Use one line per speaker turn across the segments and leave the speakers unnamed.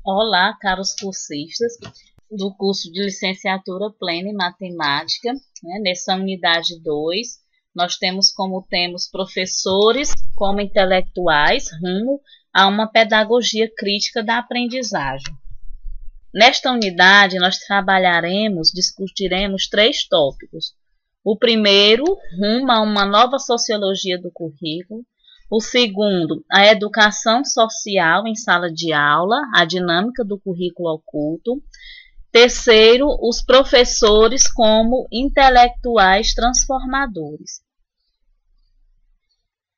Olá, caros cursistas do curso de licenciatura plena em matemática. Nessa unidade 2, nós temos como temas professores como intelectuais, rumo a uma pedagogia crítica da aprendizagem. Nesta unidade, nós discutiremos 3 tópicos. O primeiro, rumo a uma nova sociologia do currículo. O segundo, a educação social em sala de aula, a dinâmica do currículo oculto. Terceiro, os professores como intelectuais transformadores.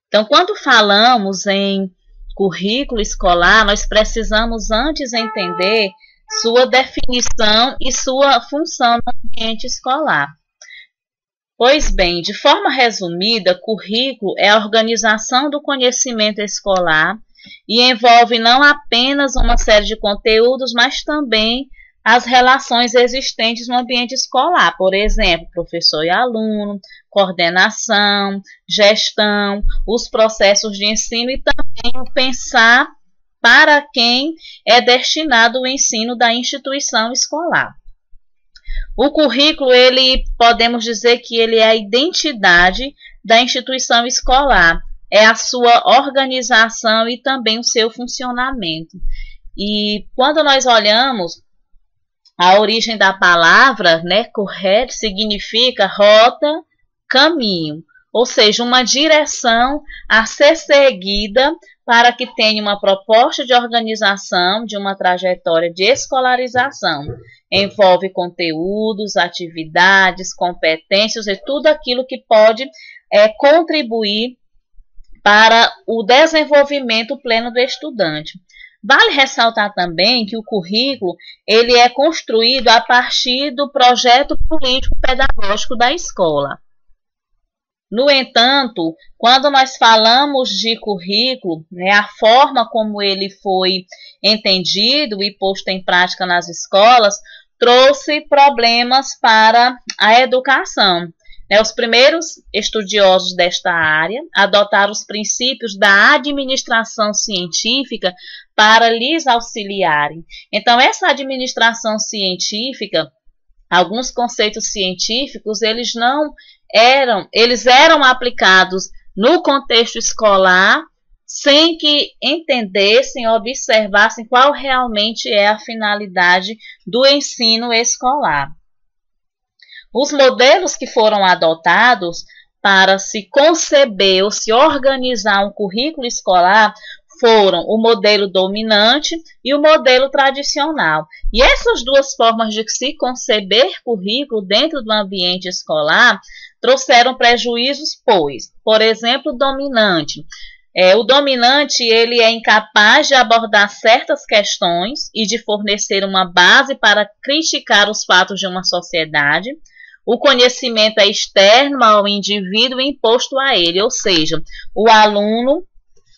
Então, quando falamos em currículo escolar, nós precisamos antes entender sua definição e sua função no ambiente escolar. Pois bem, de forma resumida, currículo é a organização do conhecimento escolar e envolve não apenas uma série de conteúdos, mas também as relações existentes no ambiente escolar. Por exemplo, professor e aluno, coordenação, gestão, os processos de ensino e também o pensar para quem é destinado o ensino da instituição escolar. O currículo, podemos dizer que ele é a identidade da instituição escolar, é a sua organização e também o seu funcionamento. E quando nós olhamos a origem da palavra, currículo significa rota, caminho, ou seja, uma direção a ser seguida para que tenha uma proposta de organização de uma trajetória de escolarização. Envolve conteúdos, atividades, competências e tudo aquilo que pode contribuir para o desenvolvimento pleno do estudante. Vale ressaltar também que o currículo ele é construído a partir do projeto político-pedagógico da escola. No entanto, quando nós falamos de currículo, a forma como ele foi entendido e posto em prática nas escolas trouxe problemas para a educação. Os primeiros estudiosos desta área adotaram os princípios da administração científica para lhes auxiliarem. Então, essa administração científica, alguns conceitos científicos, eles eram aplicados no contexto escolar sem que entendessem, observassem qual realmente é a finalidade do ensino escolar. Os modelos que foram adotados para se conceber ou se organizar um currículo escolar foram o modelo dominante e o modelo tradicional. E essas duas formas de se conceber currículo dentro do ambiente escolar trouxeram prejuízos, pois, por exemplo, o dominante. O dominante ele é incapaz de abordar certas questões e de fornecer uma base para criticar os fatos de uma sociedade. O conhecimento é externo ao indivíduo imposto a ele, ou seja, o aluno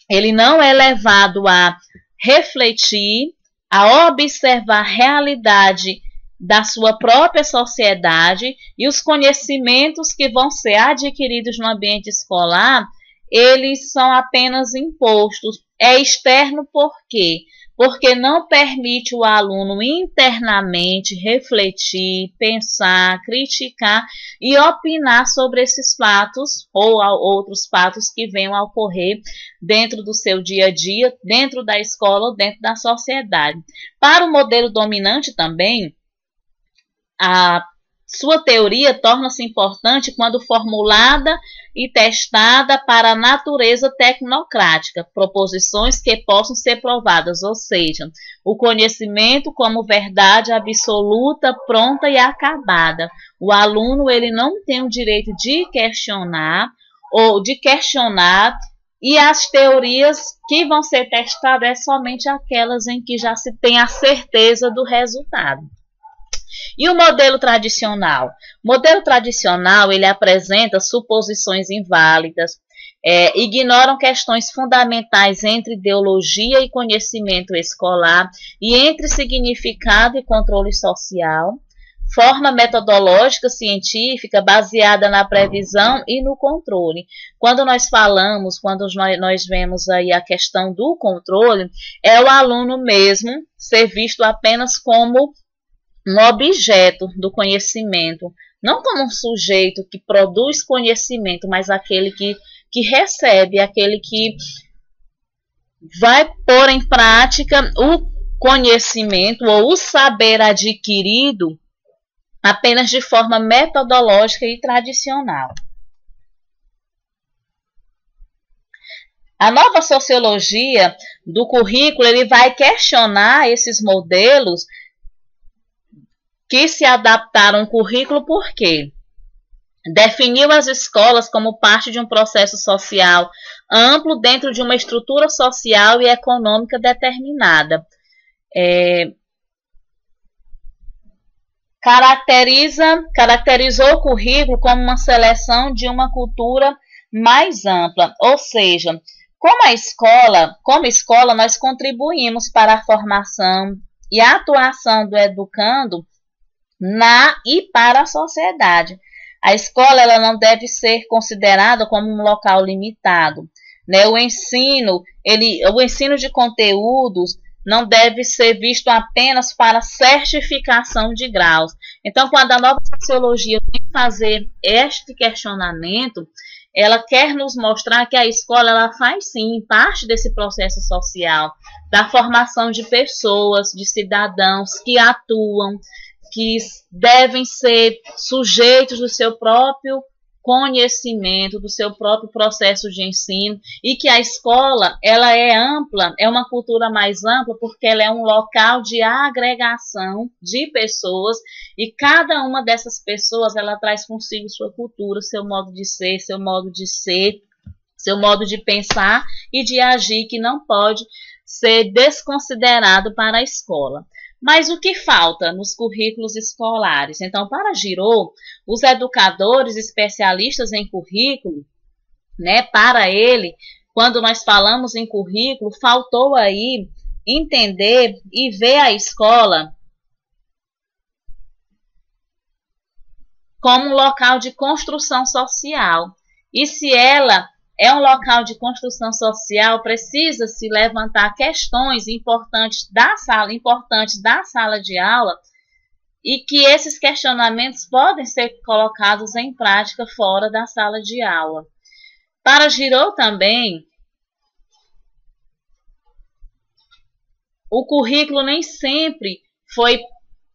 ele não é levado a refletir, a observar a realidade da sua própria sociedade e os conhecimentos que vão ser adquiridos no ambiente escolar, eles são apenas impostos. É externo por quê? Porque não permite o aluno internamente refletir, pensar, criticar e opinar sobre esses fatos ou outros fatos que venham a ocorrer dentro do seu dia a dia, dentro da escola ou dentro da sociedade. Para o modelo dominante também, a sua teoria torna-se importante quando formulada e testada para a natureza tecnocrática, proposições que possam ser provadas, ou seja, o conhecimento como verdade absoluta, pronta e acabada. O aluno ele não tem o direito de questionar e as teorias que vão ser testadas é somente aquelas em que já se tem a certeza do resultado. E o modelo tradicional? O modelo tradicional ele apresenta suposições inválidas, ignoram questões fundamentais entre ideologia e conhecimento escolar e entre significado e controle social, forma metodológica científica baseada na previsão e no controle. Quando nós vemos aí a questão do controle, é o aluno mesmo ser visto apenas como um objeto do conhecimento, não como um sujeito que produz conhecimento, mas aquele que recebe, aquele que vai pôr em prática o conhecimento ou o saber adquirido apenas de forma metodológica e tradicional. A nova sociologia do currículo ele vai questionar esses modelos que se adaptaram ao currículo por quê? Definiu as escolas como parte de um processo social amplo dentro de uma estrutura social e econômica determinada. Caracterizou o currículo como uma seleção de uma cultura mais ampla, ou seja, como escola nós contribuímos para a formação e a atuação do educando na e para a sociedade. A escola ela não deve ser considerada como um local limitado, né? O ensino de conteúdos não deve ser visto apenas para certificação de graus. Então, quando a nova sociologia vem fazer este questionamento, ela quer nos mostrar que a escola ela faz sim parte desse processo social, da formação de pessoas, de cidadãos que atuam, que devem ser sujeitos do seu próprio conhecimento, do seu próprio processo de ensino, e que a escola ela é ampla, é uma cultura mais ampla, porque ela é um local de agregação de pessoas, e cada uma dessas pessoas ela traz consigo sua cultura, seu modo de ser, seu modo de pensar e de agir, que não pode ser desconsiderado para a escola. Mas o que falta nos currículos escolares? Então, para Giraud, os educadores especialistas em currículo, né, para ele, quando nós falamos em currículo, faltou aí entender e ver a escola como um local de construção social. E se ela é um local de construção social, precisa se levantar questões importantes da sala de aula, e que esses questionamentos podem ser colocados em prática fora da sala de aula. Para Giraud também, o currículo nem sempre foi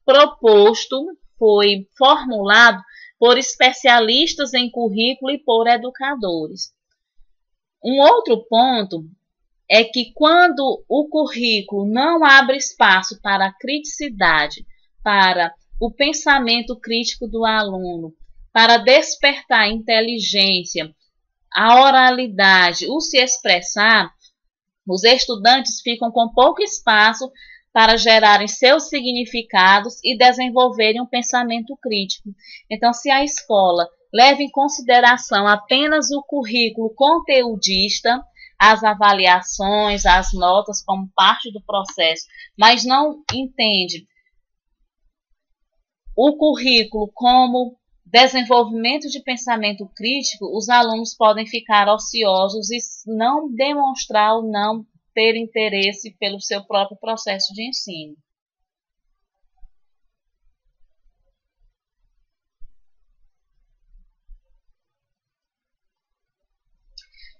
proposto, foi formulado por especialistas em currículo e por educadores. Um outro ponto é que quando o currículo não abre espaço para a criticidade, para o pensamento crítico do aluno, para despertar a inteligência, a oralidade, o se expressar, os estudantes ficam com pouco espaço para gerarem seus significados e desenvolverem um pensamento crítico. Então, se a escola leva em consideração apenas o currículo conteudista, as avaliações, as notas como parte do processo, mas não entende o currículo como desenvolvimento de pensamento crítico, os alunos podem ficar ociosos e não demonstrar ou não ter interesse pelo seu próprio processo de ensino.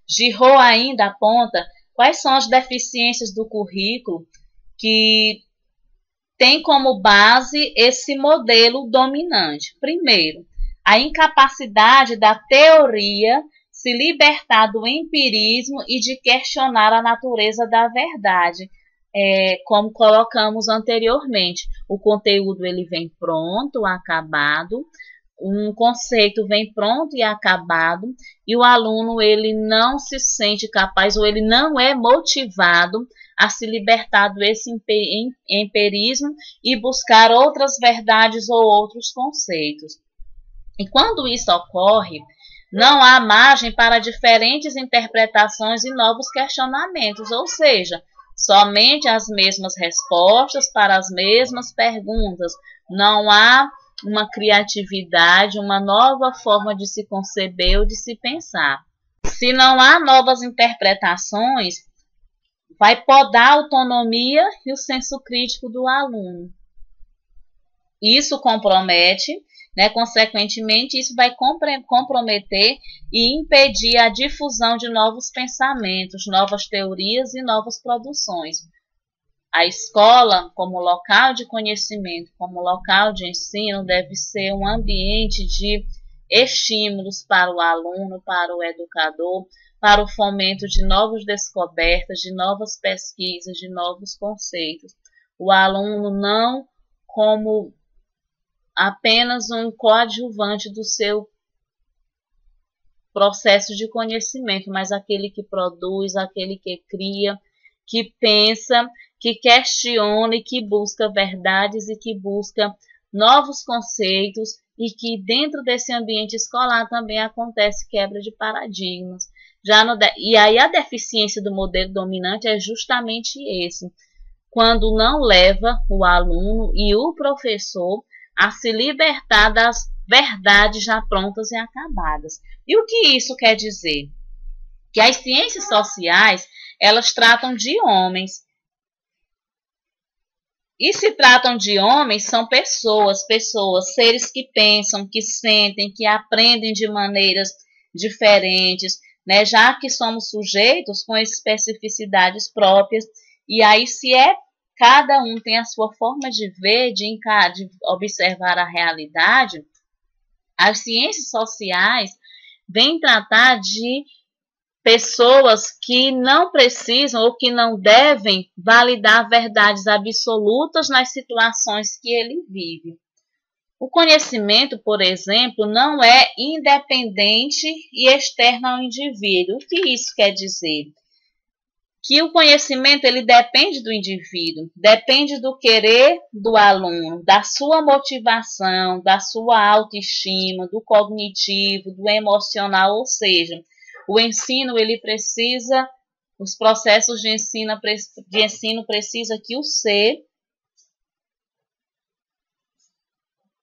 Giraud ainda aponta quais são as deficiências do currículo que tem como base esse modelo dominante. Primeiro, a incapacidade da teoria se libertar do empirismo e de questionar a natureza da verdade, como colocamos anteriormente. O conteúdo ele vem pronto, acabado, um conceito vem pronto e acabado, e o aluno ele não se sente capaz ou ele não é motivado a se libertar desse empirismo e buscar outras verdades ou outros conceitos. E quando isso ocorre, não há margem para diferentes interpretações e novos questionamentos, ou seja, somente as mesmas respostas para as mesmas perguntas. Não há uma criatividade, uma nova forma de se conceber ou de se pensar. Se não há novas interpretações, vai podar a autonomia e o senso crítico do aluno. Isso compromete, né? Consequentemente, isso vai comprometer e impedir a difusão de novos pensamentos, novas teorias e novas produções. A escola, como local de conhecimento, como local de ensino, deve ser um ambiente de estímulos para o aluno, para o educador, para o fomento de novas descobertas, de novas pesquisas, de novos conceitos. O aluno não como apenas um coadjuvante do seu processo de conhecimento, mas aquele que produz, aquele que cria, que pensa, que questiona e que busca verdades e que busca novos conceitos, e que dentro desse ambiente escolar também acontece quebra de paradigmas. E aí a deficiência do modelo dominante é justamente esse, quando não leva o aluno e o professor a se libertar das verdades já prontas e acabadas. E o que isso quer dizer? Que as ciências sociais, elas tratam de homens. E se tratam de homens, são pessoas, seres que pensam, que sentem, que aprendem de maneiras diferentes, né? Já que somos sujeitos com especificidades próprias, e aí cada um tem a sua forma de ver, de observar a realidade, as ciências sociais vêm tratar de pessoas que não precisam ou que não devem validar verdades absolutas nas situações que ele vive. O conhecimento, por exemplo, não é independente e externo ao indivíduo. O que isso quer dizer? Que o conhecimento ele depende do indivíduo, depende do querer do aluno, da sua motivação, da sua autoestima, do cognitivo, do emocional, ou seja, o ensino ele precisa, os processos de ensino precisa que o ser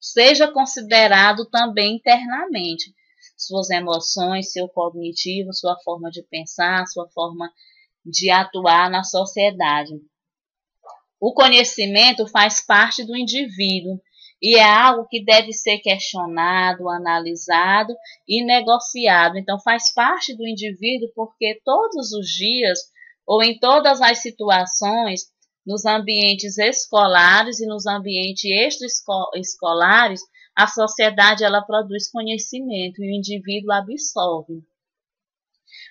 seja considerado também internamente, suas emoções, seu cognitivo, sua forma de pensar, sua forma de atuar na sociedade. O conhecimento faz parte do indivíduo e é algo que deve ser questionado, analisado e negociado. Então, faz parte do indivíduo porque todos os dias ou em todas as situações, nos ambientes escolares e nos ambientes extraescolares, a sociedade ela produz conhecimento e o indivíduo absorve.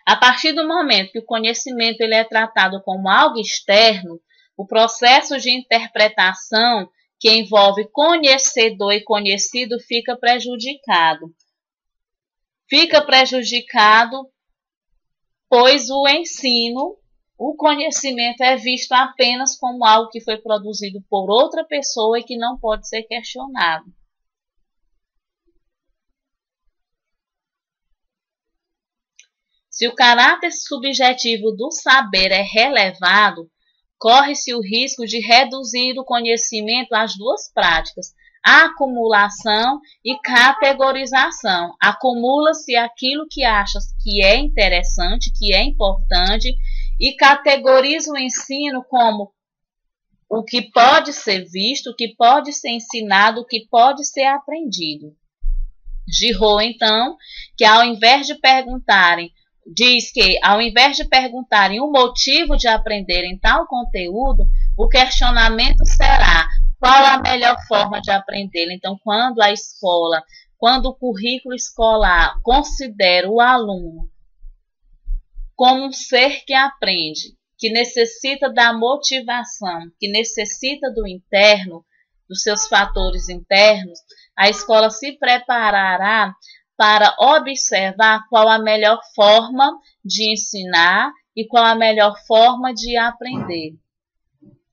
A partir do momento que o conhecimento ele é tratado como algo externo, o processo de interpretação que envolve conhecedor e conhecido fica prejudicado. Fica prejudicado, pois o ensino, o conhecimento é visto apenas como algo que foi produzido por outra pessoa e que não pode ser questionado. Se o caráter subjetivo do saber é relevado, corre-se o risco de reduzir o conhecimento às duas práticas, a acumulação e categorização. Acumula-se aquilo que acha que é interessante, que é importante, e categoriza o ensino como o que pode ser visto, o que pode ser ensinado, o que pode ser aprendido. Giraud, então, que ao invés de perguntarem o motivo de aprenderem tal conteúdo, o questionamento será qual a melhor forma de aprender. Então, quando o currículo escolar considera o aluno como um ser que aprende, que necessita da motivação, que necessita do interno, dos seus fatores internos, a escola se preparará para observar qual a melhor forma de ensinar e qual a melhor forma de aprender,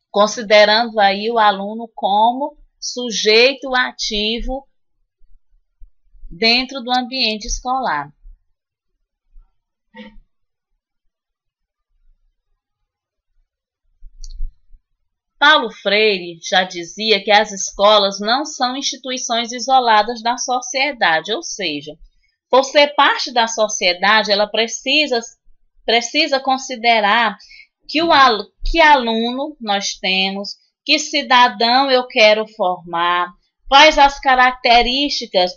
considerando aí o aluno como sujeito ativo dentro do ambiente escolar. Paulo Freire já dizia que as escolas não são instituições isoladas da sociedade, ou seja, por ser parte da sociedade, ela precisa considerar que aluno nós temos, que cidadão eu quero formar, quais as características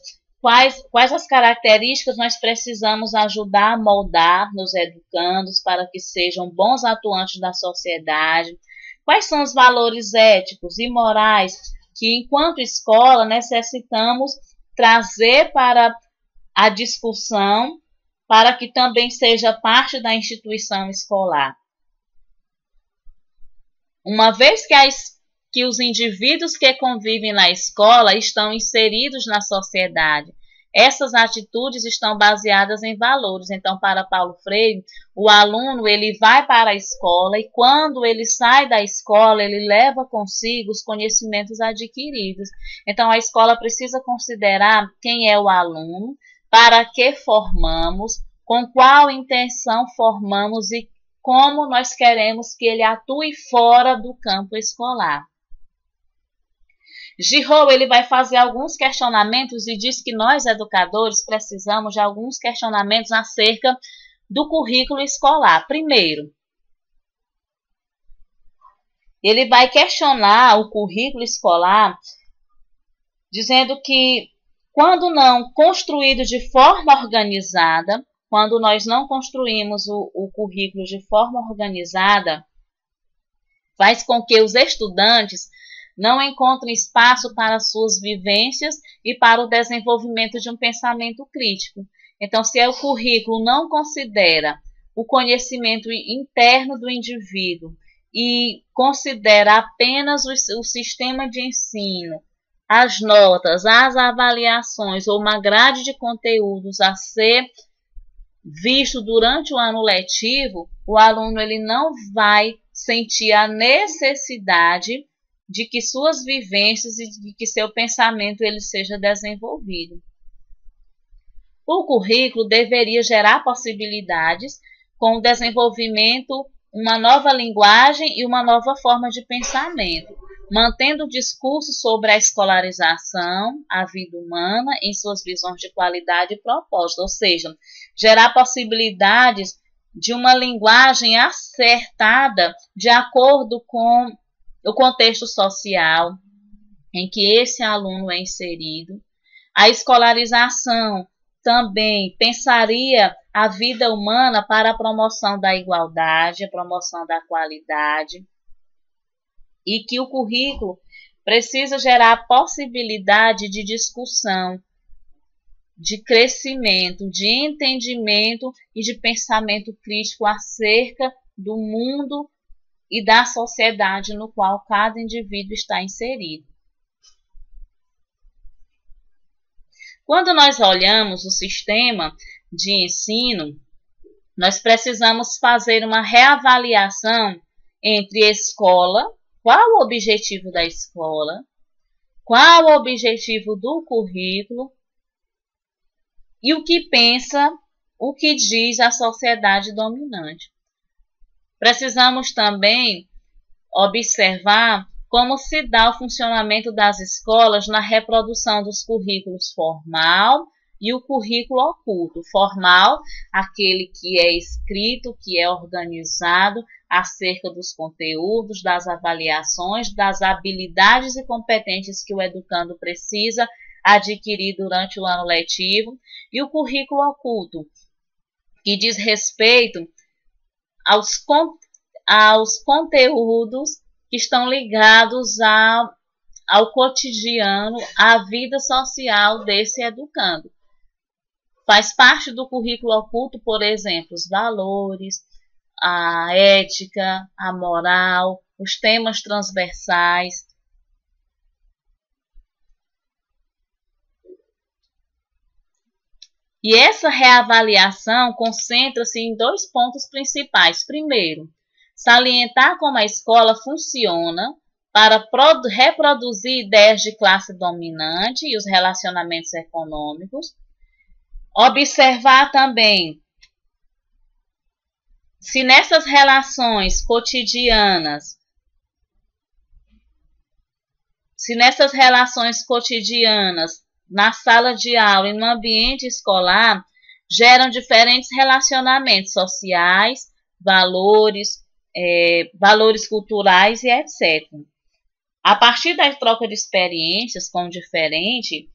nós precisamos ajudar a moldar nos educandos para que sejam bons atuantes da sociedade, quais são os valores éticos e morais que, enquanto escola, necessitamos trazer para a discussão para que também seja parte da instituição escolar. Uma vez que os indivíduos que convivem na escola estão inseridos na sociedade, essas atitudes estão baseadas em valores. Então, para Paulo Freire, o aluno ele vai para a escola e quando ele sai da escola, ele leva consigo os conhecimentos adquiridos. Então, a escola precisa considerar quem é o aluno, para que formamos, com qual intenção formamos e como nós queremos que ele atue fora do campo escolar. Giraud ele vai fazer alguns questionamentos e diz que nós, educadores, precisamos de alguns questionamentos acerca do currículo escolar. Primeiro, ele vai questionar o currículo escolar dizendo que, quando não construído de forma organizada, quando nós não construímos o currículo de forma organizada, faz com que os estudantes não encontrem espaço para suas vivências e para o desenvolvimento de um pensamento crítico. Então, se o currículo não considera o conhecimento interno do indivíduo e considera apenas o sistema de ensino, as notas, as avaliações ou uma grade de conteúdos a ser visto durante o ano letivo, o aluno ele não vai sentir a necessidade de que suas vivências e de que seu pensamento ele seja desenvolvido. O currículo deveria gerar possibilidades com o desenvolvimento, uma nova linguagem e uma nova forma de pensamento, mantendo o discurso sobre a escolarização, a vida humana, em suas visões de qualidade e propósito, ou seja, gerar possibilidades de uma linguagem acertada de acordo com o contexto social em que esse aluno é inserido. A escolarização também pensaria a vida humana para a promoção da igualdade, a promoção da qualidade, e que o currículo precisa gerar possibilidade de discussão, de crescimento, de entendimento e de pensamento crítico acerca do mundo e da sociedade no qual cada indivíduo está inserido. Quando nós olhamos o sistema de ensino, nós precisamos fazer uma reavaliação entre escola, qual o objetivo da escola, qual o objetivo do currículo e o que pensa, o que diz a sociedade dominante. Precisamos também observar como se dá o funcionamento das escolas na reprodução dos currículos formal e o currículo oculto. Formal, aquele que é escrito, que é organizado acerca dos conteúdos, das avaliações, das habilidades e competências que o educando precisa adquirir durante o ano letivo, e o currículo oculto, que diz respeito aos conteúdos que estão ligados ao cotidiano, à vida social desse educando. Faz parte do currículo oculto, por exemplo, os valores, a ética, a moral, os temas transversais. E essa reavaliação concentra-se em dois pontos principais. Primeiro, salientar como a escola funciona para reproduzir ideias de classe dominante e os relacionamentos econômicos. Observar também se nessas relações cotidianas se nessas relações cotidianas, na sala de aula e no ambiente escolar, geram diferentes relacionamentos sociais, valores, valores culturais e etc. A partir da troca de experiências com o diferente,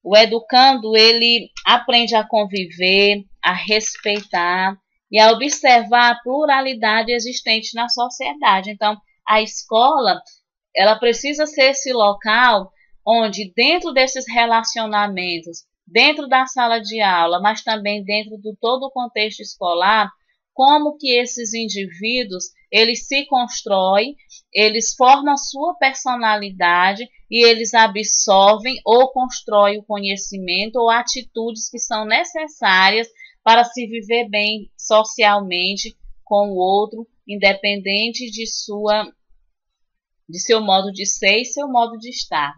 o educando ele aprende a conviver, a respeitar e a observar a pluralidade existente na sociedade. Então, a escola, ela precisa ser esse local onde, dentro desses relacionamentos, dentro da sala de aula, mas também dentro de todo o contexto escolar, como que esses indivíduos, eles se constroem, eles formam sua personalidade e eles absorvem ou constroem o conhecimento ou atitudes que são necessárias para se viver bem socialmente com o outro, independente de seu modo de ser e seu modo de estar.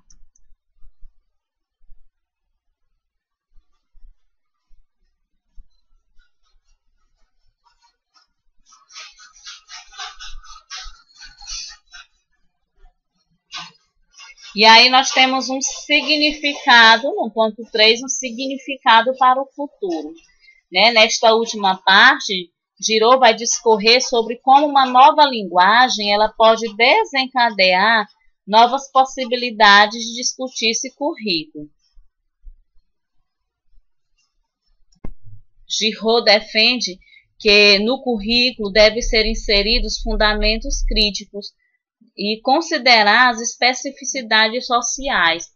E aí nós temos um significado, no ponto 3, um significado para o futuro. Né? Nesta última parte, Giraud vai discorrer sobre como uma nova linguagem ela pode desencadear novas possibilidades de discutir esse currículo. Giraud defende que no currículo devem ser inseridos fundamentos críticos e considerar as especificidades sociais.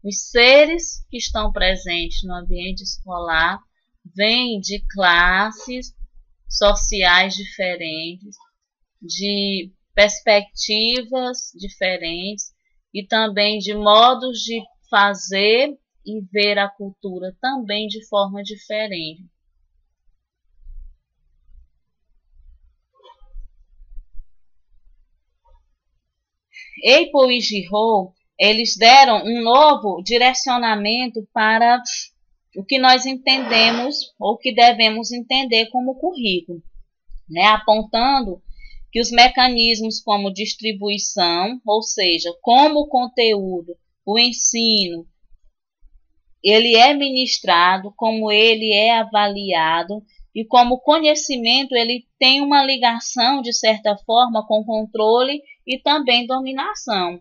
Os seres que estão presentes no ambiente escolar vêm de classes sociais diferentes, de perspectivas diferentes e também de modos de fazer e ver a cultura também de forma diferente. Apel e Giraud, eles deram um novo direcionamento para o que nós entendemos ou que devemos entender como currículo, né? Apontando que os mecanismos como distribuição, ou seja, como o conteúdo, o ensino, ele é ministrado, como ele é avaliado e como o conhecimento ele tem uma ligação, de certa forma, com controle e também dominação.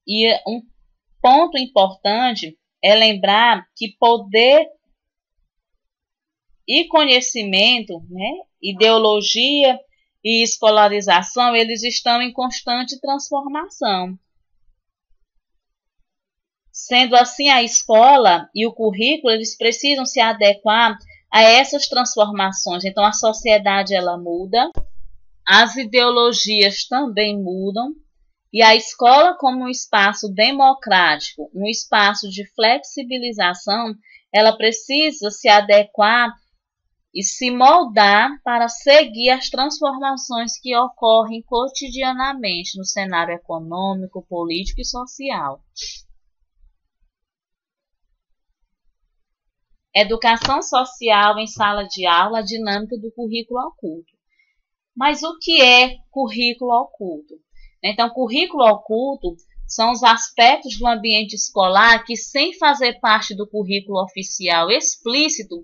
E um ponto importante é lembrar que poder e conhecimento, né, ideologia e escolarização, eles estão em constante transformação. Sendo assim, a escola e o currículo, eles precisam se adequar a essas transformações. Então, a sociedade ela muda, as ideologias também mudam, e a escola, como um espaço democrático, um espaço de flexibilização, ela precisa se adequar e se moldar para seguir as transformações que ocorrem cotidianamente no cenário econômico, político e social. Educação social em sala de aula, a dinâmica do currículo oculto. Mas o que é currículo oculto? Então, currículo oculto são os aspectos do ambiente escolar que, sem fazer parte do currículo oficial explícito,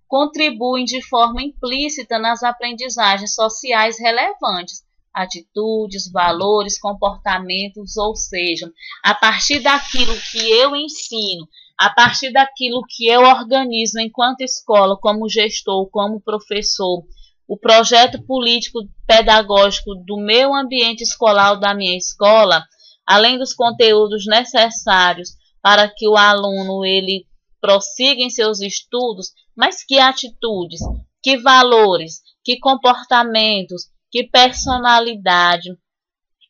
contribuem de forma implícita nas aprendizagens sociais relevantes, atitudes, valores, comportamentos, ou seja, a partir daquilo que eu ensino, a partir daquilo que eu organizo enquanto escola, como gestor, como professor, o projeto político pedagógico do meu ambiente escolar ou da minha escola, além dos conteúdos necessários para que o aluno ele prossiga em seus estudos, mas que atitudes, que valores, que comportamentos, que personalidade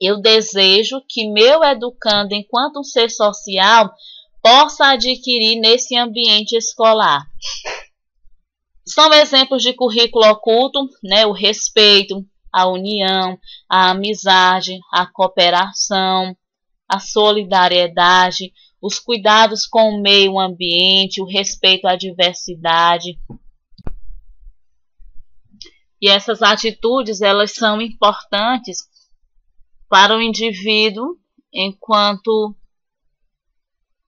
eu desejo que meu educando, enquanto um ser social, possa adquirir nesse ambiente escolar. São exemplos de currículo oculto, né? O respeito, a união, a amizade, a cooperação, a solidariedade, os cuidados com o meio ambiente, o respeito à diversidade. E essas atitudes, elas são importantes para o indivíduo enquanto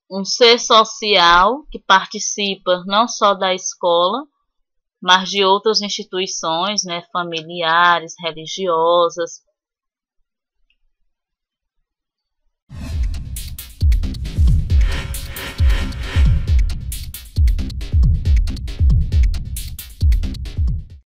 um ser social que participa não só da escola, mas de outras instituições, né, familiares, religiosas,